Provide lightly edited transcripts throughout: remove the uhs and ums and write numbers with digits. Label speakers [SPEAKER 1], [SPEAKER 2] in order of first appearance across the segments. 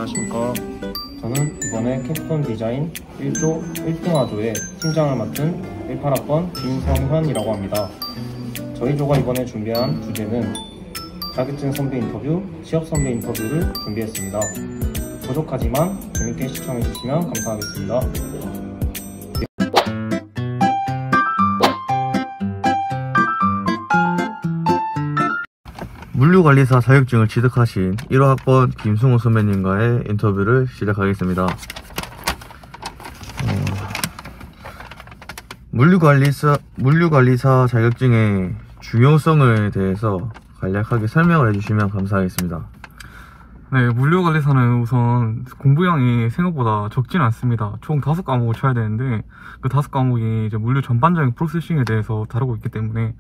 [SPEAKER 1] 안녕하십니까. 저는 이번에 캡스톤 디자인 1조 1등화조의 팀장을 맡은 18학번 김성현이라고 합니다. 저희 조가 이번에 준비한 주제는 자격증 선배 인터뷰, 취업 선배 인터뷰를 준비했습니다. 부족하지만 재밌게 시청해주시면 감사하겠습니다.
[SPEAKER 2] 물류관리사 자격증을 취득하신 1호학번 김승우 선배님과의 인터뷰를 시작하겠습니다. 물류관리사 자격증의 중요성에 대해서 간략하게 설명을 해주시면 감사하겠습니다.
[SPEAKER 3] 네, 물류관리사는 우선 공부량이 생각보다 적진 않습니다. 총 5과목을 쳐야 되는데 그 5과목이 이제 물류 전반적인 프로세싱에 대해서 다루고 있기 때문에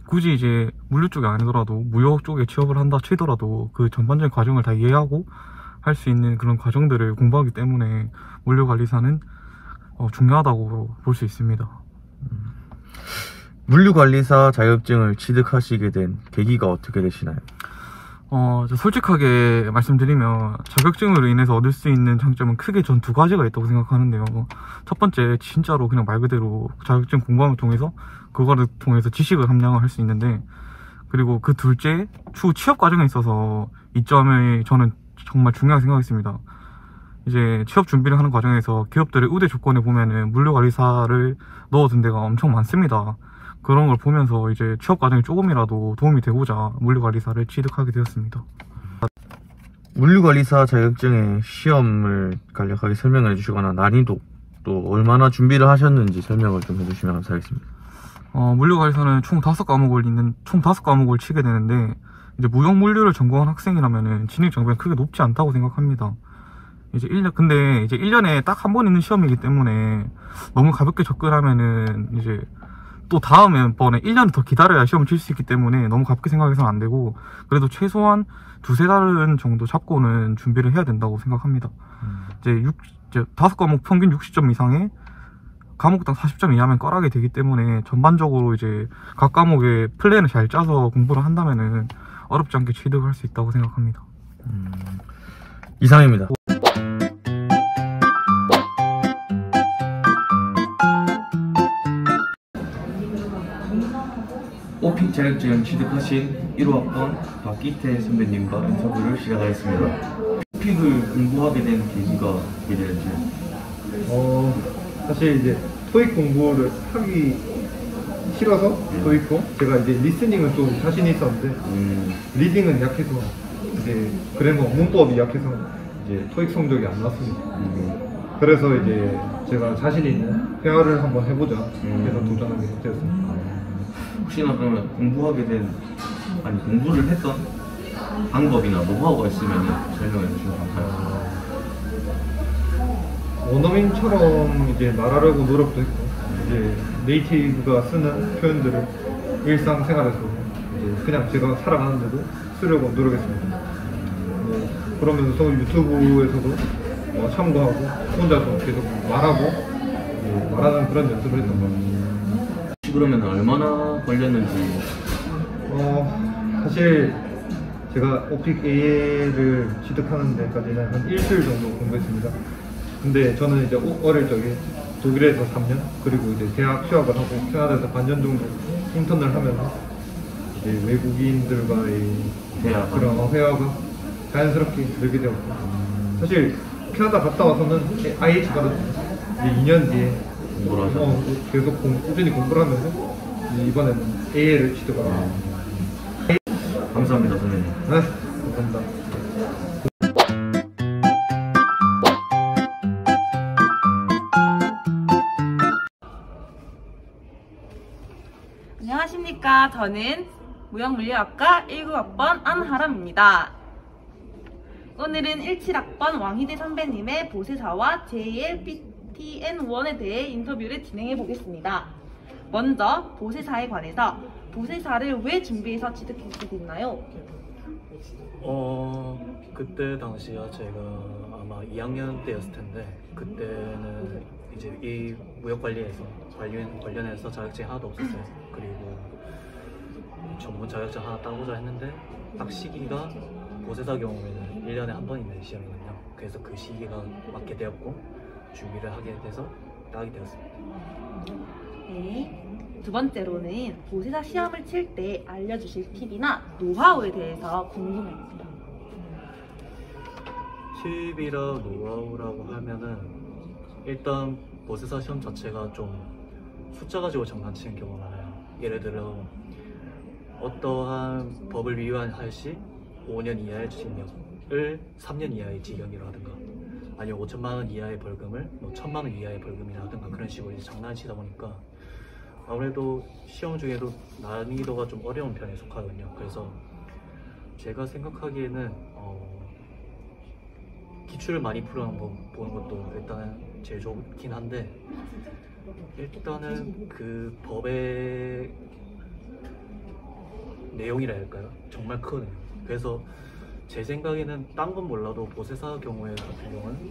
[SPEAKER 3] 굳이 이제 물류 쪽이 아니더라도 무역 쪽에 취업을 한다 치더라도 그 전반적인 과정을 다 이해하고 할 수 있는 그런 과정들을 공부하기 때문에 물류관리사는 중요하다고 볼 수 있습니다.
[SPEAKER 2] 물류관리사 자격증을 취득하시게 된 계기가 어떻게 되시나요?
[SPEAKER 3] 솔직하게 말씀드리면 자격증으로 인해서 얻을 수 있는 장점은 크게 전 2가지가 있다고 생각하는데요. 첫 번째, 진짜로 그냥 말 그대로 자격증 공부함을 통해서 그거를 통해서 지식을 함량을 할 수 있는데, 그리고 그 둘째, 추후 취업 과정에 있어서 이 점이 저는 정말 중요하게 생각했습니다. 이제 취업 준비를 하는 과정에서 기업들의 우대 조건에 보면은 물류관리사를 넣어둔 데가 엄청 많습니다. 그런 걸 보면서 이제 취업 과정에 조금이라도 도움이 되고자 물류관리사를 취득하게 되었습니다.
[SPEAKER 2] 물류관리사 자격증의 시험을 간략하게 설명해 주시거나 난이도, 또 얼마나 준비를 하셨는지 설명을 좀 해주시면 감사하겠습니다.
[SPEAKER 3] 물류관리사는 총 5과목을 치게 되는데, 이제 무역물류를 전공한 학생이라면은 진입 장벽이 크게 높지 않다고 생각합니다. 근데 이제 1년에 딱 한 번 있는 시험이기 때문에 너무 가볍게 접근하면은 이제 또 다음번에 1년을 더 기다려야 시험을 칠 수 있기 때문에 너무 가볍게 생각해서는 안 되고, 그래도 최소한 2~3달은 정도 잡고는 준비를 해야 된다고 생각합니다. 이제 5과목 평균 60점 이상에 과목당 40점 이하면 꺼라게 되기 때문에 전반적으로 이제 각 과목의 플랜을 잘 짜서 공부를 한다면은 어렵지 않게 취득을 할 수 있다고 생각합니다.
[SPEAKER 2] 이상입니다.
[SPEAKER 1] 오픽 자격증 취득하신 1호학번 박기태 선배님과 인터뷰를 시작하겠습니다. 오픽을 공부하게 된 계기가 어떻게 되는지?
[SPEAKER 4] 사실 이제 토익 공부를 하기 싫어서 토익고, 제가 이제 리스닝은 좀 자신이 있었는데 리딩은 약해서, 이제 그래머 문법이 약해서 이제 토익 성적이 안 나왔습니다. 그래서 이제 제가 자신 있는 회화를 한번 해보자 해서 도전하게 되었습니다.
[SPEAKER 1] 혹시나 그러면 공부를 했던 방법이나 노하우가 있으면 설명해 주시면 감사합니다.
[SPEAKER 4] 원어민처럼 이제 말하려고 노력도 했고, 이제 네이티브가 쓰는 표현들을 일상생활에서 이제 그냥 제가 살아가는데도 쓰려고 노력했습니다. 그러면서 유튜브에서도 참고하고 혼자서 계속 말하는 그런 연습을 했던 것 같아요.
[SPEAKER 1] 그러면 얼마나 걸렸는지?
[SPEAKER 4] 사실 제가 오픽 AA를 취득하는 데까지는 한 일주일 정도 공부했습니다. 근데 저는 이제 어릴 적에 독일에서 3년, 그리고 이제 대학 휴학을 하고 캐나다에서 반년 정도 인턴을 하면서 이제 외국인들과의 그런 회화가 자연스럽게 늘게 되었고, 사실 캐나다 갔다 와서는 IH 받았죠. 이제 2년 뒤에 계속 꾸준히 공부를 하면서 이번에는 AA를 취득하고.
[SPEAKER 1] 감사합니다, 선생님.
[SPEAKER 4] 네, 감사합니다.
[SPEAKER 5] 안녕하십니까. 저는 무역물류학과 19학번 안하람입니다. 오늘은 17학번 왕희대 선배님의 보세사와 JLPTN1에 대해 인터뷰를 진행해 보겠습니다. 먼저 보세사에 관해서 보세사를 왜 준비해서 취득하게 됐나요?
[SPEAKER 6] 그때 당시에 제가 아마 2학년 때였을 텐데, 그때는 이제 이 무역관리에서 관련해서 자격증이 하나도 없었어요. 그리고 전문 자격증 하나 따고자 했는데 딱 시기가 보세사 경우에는 1년에 한 번 있는 시험이거든요. 그래서 그 시기가 맞게 되었고 준비를 하게 돼서 따게 되었습니다.
[SPEAKER 5] 네. 두 번째로는 보세사 시험을 칠 때 알려주실 팁이나 노하우에 대해서 궁금합니다.
[SPEAKER 6] 팁이라 노하우라고 하면은 일단 보세사 시험 자체가 좀 숫자 가지고 장난치는 경우가 많아요. 예를 들어 어떠한 법을 위반할 시 5년 이하의 징역을 3년 이하의 징역이라 하든가 아니면 5천만 원 이하의 벌금을 뭐 1,000만 원 이하의 벌금이라 하든가 그런 식으로 이제 장난치다 보니까 아무래도 시험 중에도 난이도가 좀 어려운 편에 속하거든요. 그래서 제가 생각하기에는 기출을 많이 보는 것도 일단은 제일 좋긴 한데 일단은 그 법의 내용이라 할까요? 정말 크거든요. 그래서 제 생각에는 딴 건 몰라도 보세사 경우에 같은 경우는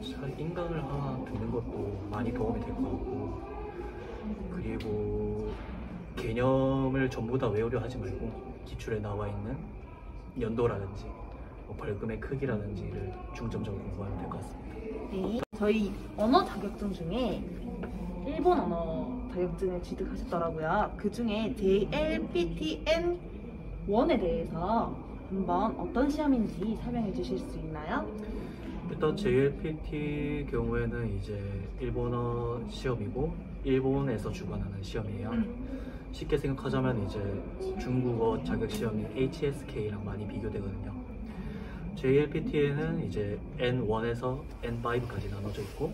[SPEAKER 6] 잘 인강을 하나 듣는 것도 많이 도움이 될 것 같고 그리고 개념을 전부 다 외우려 하지 말고 기출에 나와 있는 연도라든지 뭐 벌금의 크기라든지를 중점적으로 공부하면 될 것 같습니다.
[SPEAKER 5] 네. 저희 언어 자격증 중에 일본 언어 자격증을 취득하셨더라고요. 그 중에 JLPTN1에 대해서 한번 어떤 시험인지 설명해 주실 수 있나요?
[SPEAKER 6] 일단 JLPT 경우에는 이제 일본어 시험이고 일본에서 주관하는 시험이에요. 쉽게 생각하자면 이제 중국어 자격 시험이 HSK랑 많이 비교되거든요. JLPT에는 이제 N1에서 N5까지 나눠져 있고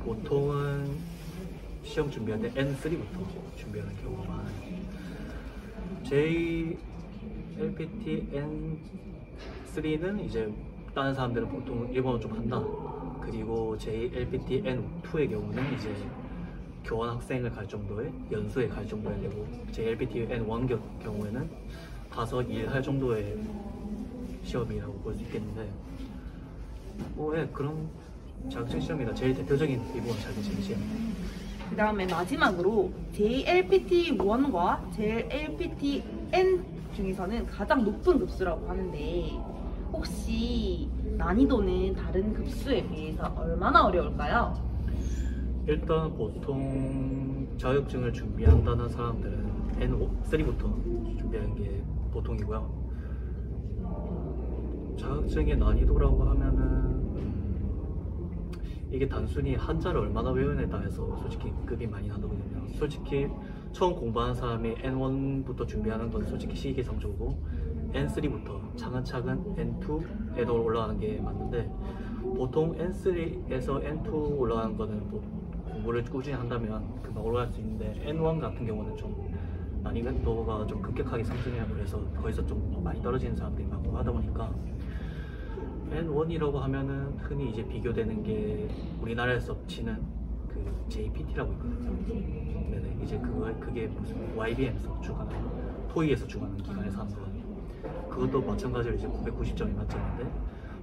[SPEAKER 6] 보통은 시험 준비할 때 N3부터 준비하는 경우가 많아요. JLPT N3는 이제 다른 사람들은 보통 일본어 좀 한다. 그리고 JLPT N2의 경우는 이제 교환 학생을 갈 정도의 연수에 갈 정도의 되고 JLPT N1 경우에는 가서 일할 정도의 시험이라고 볼 수 있겠는데 그런 자격증 시험이다. 제일 대표적인 일본 자격증 시험입니다.
[SPEAKER 5] 그 다음에 마지막으로 JLPT1과 JLPTN 중에서는 가장 높은 급수라고 하는데 혹시 난이도는 다른 급수에 비해서 얼마나 어려울까요?
[SPEAKER 6] 일단 보통 자격증을 준비한다는 사람들은 N3부터 준비하는 게 보통이고요. 자격증의 난이도라고 하면은 이게 단순히 한자를 얼마나 외우느냐에 따라서 솔직히 급이 많이 나거든요. 솔직히 처음 공부하는 사람이 N1부터 준비하는 건 솔직히 시기상조고 N3부터 차근차근 N2에도 올라가는 게 맞는데 보통 N3에서 N2 올라가는 거는 뭐 공부를 꾸준히 한다면 금방 올라갈 수 있는데 N1 같은 경우는 좀 난이도가 좀 급격하게 상승해요. 그래서 거기서 좀 많이 떨어지는 사람들이 많고 하다 보니까 N1이라고 하면은 흔히 이제 비교되는 게 우리나라에서 치는 그 JPT라고 있거든요. 네네, 이제 그게 무슨 YBM에서 주관하는, 토이에서 주관하는 기관에서 하는 거거든요. 그것도 마찬가지로 이제 990점이 만점인데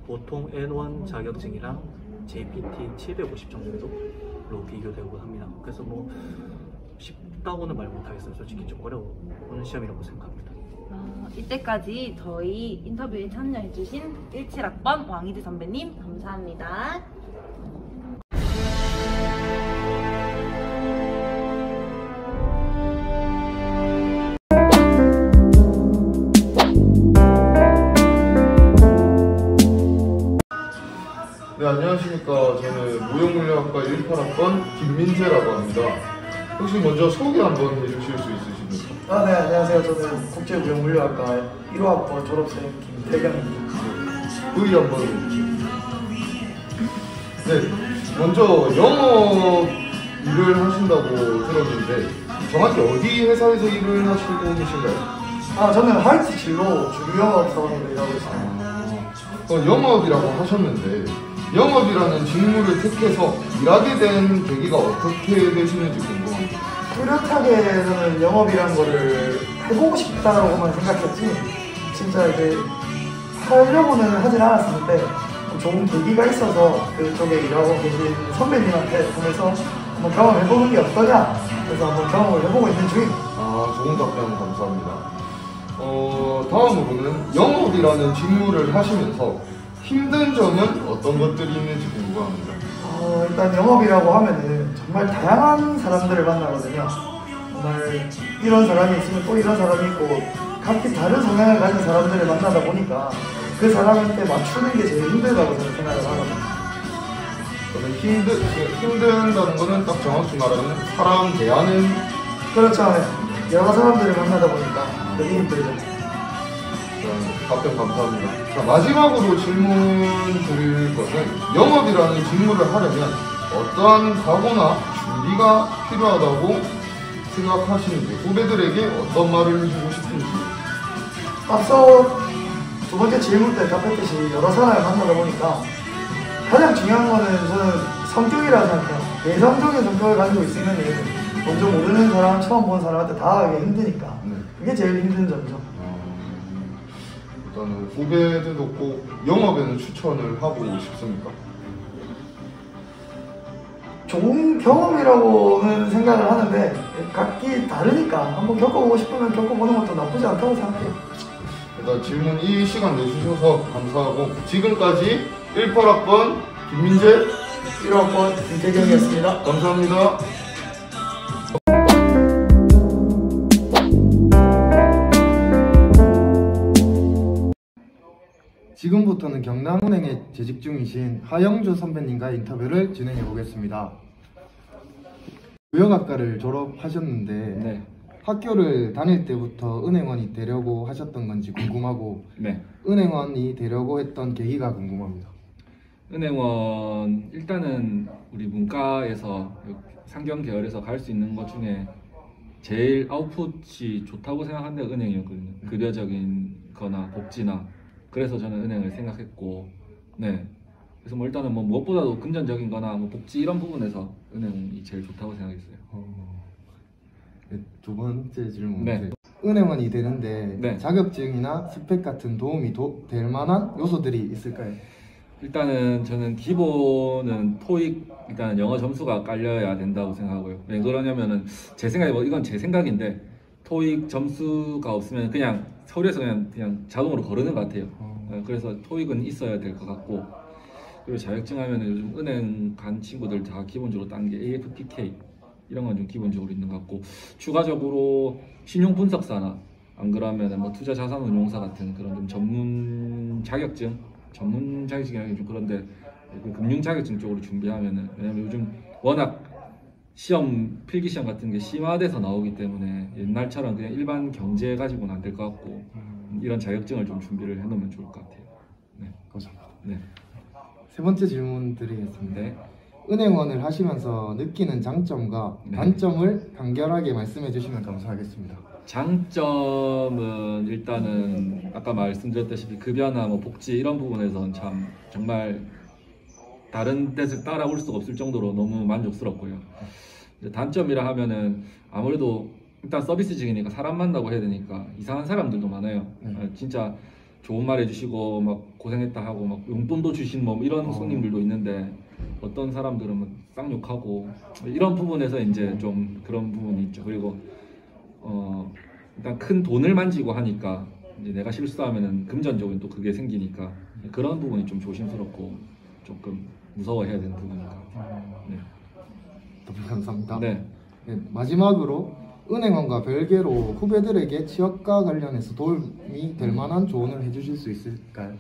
[SPEAKER 6] 보통 N1 자격증이랑 JPT 750 정도로 비교되고 합니다. 그래서 뭐 쉽다고는 말 못하겠어요. 솔직히 좀 어려운 시험이라고 생각합니다.
[SPEAKER 5] 이때까지 저희 인터뷰에 참여해주신 17학번 왕희재 선배님 감사합니다.
[SPEAKER 7] 네, 안녕하십니까. 저는 무역물리학과 18학번 김민재라고 합니다. 혹시 먼저 소개 한번 해주실 수 있으십니까?
[SPEAKER 8] 네, 안녕하세요. 저는 국제무역물리학과 1호학번 졸업생 김태경입니다.
[SPEAKER 7] V 한번 해주세요. 네, 먼저 영업 일을 하신다고 들었는데 정확히 어디 회사에서 일을 하시고 계신가요?
[SPEAKER 8] 저는 하이트 진로 주류영업 사원으로 일하고 있습니다.
[SPEAKER 7] 영업이라고 하셨는데 영업이라는 직무를 택해서 일하게 된 계기가 어떻게 되시는지 궁금합니다.
[SPEAKER 8] 뚜렷하게 저는 영업이라는 거를 해보고 싶다라고만 생각했지 진짜 이제 하려고는 하진 않았었는데 좋은 계기가 있어서 그쪽에 일하고 계신 선배님한테 통해서 한번 경험해보는 게 어떠냐 그래서 한번 경험을 해보고 있는 중입니다.
[SPEAKER 7] 좋은 답변 감사합니다. 다음으로는 영업이라는 직무를 하시면서 힘든 점은 어떤 것들이 있는지 궁금합니다.
[SPEAKER 8] 일단 영업이라고 하면은 정말 다양한 사람들을 만나거든요. 정말 이런 사람이 있으면 또 이런 사람이 있고 각기 다른 성향을 가진 사람들을 만나다 보니까 그 사람한테 맞추는 게 제일 힘들다고 저는 생각을 하거든요.
[SPEAKER 7] 저는 힘든다는 거는 딱 정확히 말하면 사람 대하는.
[SPEAKER 8] 그렇죠. 여러 사람들을 만나다 보니까 되게 힘들죠.
[SPEAKER 7] 답변 감사합니다. 자, 마지막으로 질문 드릴 것은 영업이라는 직무를 하려면 어떠한 각오나 준비가 필요하다고 생각하시는지, 후배들에게 어떤 말을 해주고 싶은지.
[SPEAKER 8] 앞서 두 번째 질문 때 답했듯이 여러 사람을 만나다 보니까 가장 중요한 거는 저는 성격이라고 생각해요. 내성적인 성격을 가지고 있으면 먼저 모르는 사람, 처음 본 사람한테 다가가기 힘드니까 그게 제일 힘든 점이죠.
[SPEAKER 7] 일단은 후배들도 꼭 영업에는 추천을 하고 싶습니까?
[SPEAKER 8] 좋은 경험이라고는 생각을 하는데 각기 다르니까 한번 겪어보고 싶으면 겪어보는 것도 나쁘지 않다고 생각해요.
[SPEAKER 7] 일단 질문 이 시간 내주셔서 감사하고, 지금까지 18학번 김민재
[SPEAKER 8] 1학번 김태경이었습니다.
[SPEAKER 7] 감사합니다.
[SPEAKER 9] 지금부터는 경남은행에 재직 중이신 하영주 선배님과 인터뷰를 진행해 보겠습니다. 무역학과를 졸업하셨는데
[SPEAKER 10] 네.
[SPEAKER 9] 학교를 다닐 때부터 은행원이 되려고 하셨던 건지 궁금하고
[SPEAKER 10] 네.
[SPEAKER 9] 은행원이 되려고 했던 계기가 궁금합니다.
[SPEAKER 10] 은행원 일단은 우리 문과에서 상경 계열에서 갈 수 있는 것 중에 제일 아웃풋이 좋다고 생각하는 데가 은행이었거든요. 급여적인 거나 복지나. 그래서 저는 은행을 생각했고, 네. 그래서 뭐 일단은 뭐 무엇보다도 금전적인 거나 뭐 복지 이런 부분에서 은행이 제일 좋다고 생각했어요.
[SPEAKER 9] 네, 두 번째 질문.
[SPEAKER 10] 네.
[SPEAKER 9] 은행원이 되는데
[SPEAKER 10] 네.
[SPEAKER 9] 자격증이나 스펙 같은 도움이 될 만한 요소들이 있을까요?
[SPEAKER 10] 일단은 저는 기본은 토익, 일단 영어 점수가 깔려야 된다고 생각하고요. 왜 그러냐면은 제 생각에 뭐 이건 제 생각인데 토익 점수가 없으면 그냥 서울에서 그냥 자동으로 거르는 것 같아요. 그래서 토익은 있어야 될 것 같고, 그리고 자격증 하면 요즘 은행 간 친구들 다 기본적으로 딴 게 AFPK 이런 건 좀 기본적으로 있는 것 같고, 추가적으로 신용 분석사나 안 그러면 뭐 투자 자산 운용사 같은 그런 좀 전문 자격증이라는 게 좀 그런데 그 금융 자격증 쪽으로 준비하면은, 왜냐면 요즘 워낙 시험 필기 시험 같은 게 심화돼서 나오기 때문에 옛날처럼 그냥 일반 경제 가지고는 안 될 것 같고 이런 자격증을 좀 준비를 해놓으면 좋을 것 같아요. 네,
[SPEAKER 9] 감사합니다.
[SPEAKER 10] 네.
[SPEAKER 9] 세 번째 질문 드리겠습니다.
[SPEAKER 10] 네.
[SPEAKER 9] 은행원을 하시면서 느끼는 장점과
[SPEAKER 10] 네.
[SPEAKER 9] 단점을 간결하게 말씀해 주시면 감사하겠습니다.
[SPEAKER 10] 장점은 일단은 아까 말씀드렸다시피 급여나 뭐 복지 이런 부분에서는 참 정말 다른 데서 따라올 수가 없을 정도로 너무 만족스럽고요. 이제 단점이라 하면은 아무래도 일단 서비스직이니까 사람 만나고 해야 되니까 이상한 사람들도 많아요. 진짜 좋은 말 해주시고 막 고생했다 하고 막 용돈도 주신 뭐 이런 손님들도 있는데, 어떤 사람들은 뭐 쌍욕하고 이런 부분에서 이제 좀 그런 부분이 있죠. 그리고 일단 큰 돈을 만지고 하니까 이제 내가 실수하면은 금전적인 또 그게 생기니까 그런 부분이 좀 조심스럽고 조금 무서워해야 되는 부분인 것 같아요. 네.
[SPEAKER 9] 너무 감사합니다.
[SPEAKER 10] 네.
[SPEAKER 9] 네, 마지막으로 은행원과 별개로 후배들에게 취업과 관련해서 도움이 될 만한 조언을 해주실 수 있을까요?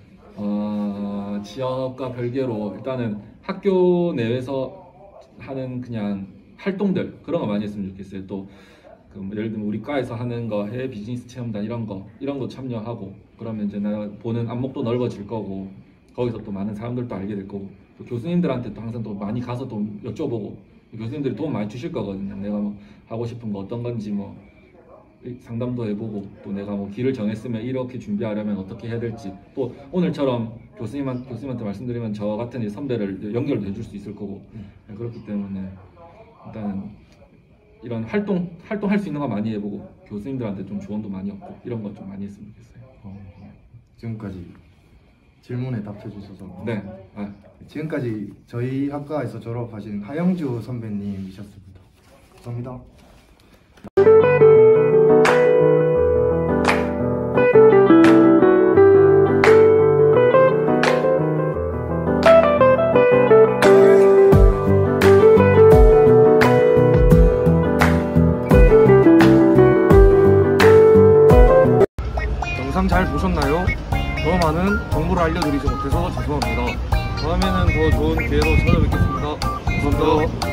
[SPEAKER 10] 취업과 별개로 일단은 학교 내에서 하는 그냥 활동들 그런 거 많이 했으면 좋겠어요. 또 뭐 예를 들면 우리 과에서 하는 거 해외 비즈니스 체험단 이런 거 참여하고 그러면 이제 내가 보는 안목도 넓어질 거고, 거기서 또 많은 사람들도 알게 될 거고, 또 교수님들한테 또 항상 또 많이 가서 또 여쭤보고, 교수님들이 도움 많이 주실 거거든요. 내가 뭐 하고 싶은 거 어떤 건지 뭐 상담도 해보고, 또 내가 뭐 길을 정했으면 이렇게 준비하려면 어떻게 해야 될지, 또 오늘처럼 교수님한테 말씀드리면 저 같은 이 선배를 연결도 해줄 수 있을 거고, 네, 그렇기 때문에 일단은 이런 활동할 수 있는 거 많이 해보고 교수님들한테 좀 조언도 많이 얻고 이런 거 좀 많이 했으면 좋겠어요.
[SPEAKER 9] 지금까지 질문에 답해 주셔서
[SPEAKER 10] 네.
[SPEAKER 9] 지금까지 저희 학과에서 졸업하신 하영주 선배님이셨습니다. 감사합니다.
[SPEAKER 3] 잘 보셨나요? 더 많은 정보를 알려드리지 못해서 죄송합니다. 다음에는 더 좋은 기회로 찾아뵙겠습니다. 감사합니다.